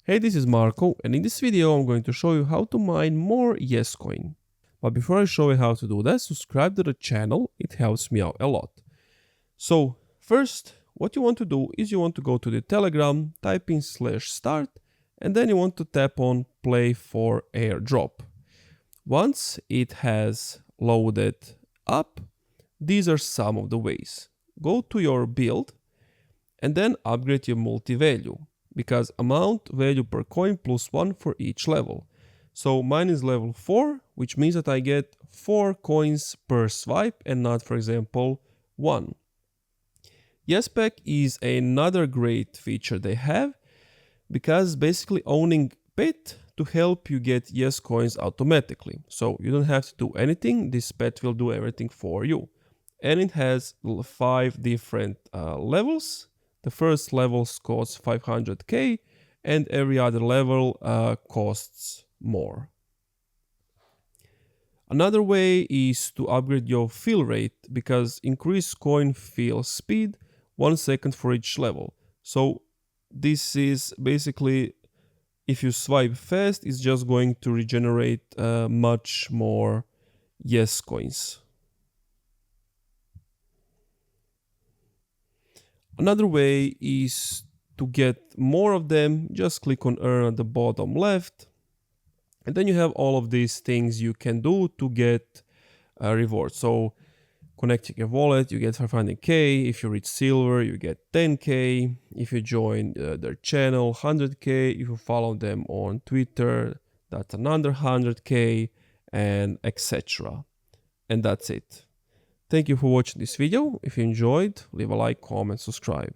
Hey, this is Marco, and in this video I'm going to show you how to mine more YesCoin. But before I show you how to do that, subscribe to the channel, it helps me out a lot. So first, what you want to do is you want to go to the Telegram, type in /start, and then you want to tap on play for airdrop. Once it has loaded up, these are some of the ways. Go to your build and then upgrade your multi-value, because amount value per coin plus 1 for each level. So mine is level 4, which means that I get 4 coins per swipe and not, for example, 1. YesPack is another great feature they have, because basically owning pet to help you get YesCoins automatically. So you don't have to do anything, this pet will do everything for you. And it has 5 different levels. The first level costs 500k and every other level costs more. Another way is to upgrade your fill rate, because increase coin fill speed 1 second for each level. So this is basically, if you swipe fast, it's just going to regenerate much more YesCoins. Another way is to get more of them. Just click on earn at the bottom left, and then you have all of these things you can do to get a reward. So connecting your wallet, you get 500k. If you reach silver, you get 10k. If you join their channel, 100k. If you follow them on Twitter, that's another 100k, and etc. And that's it. Thank you for watching this video. If you enjoyed, leave a like, comment, subscribe.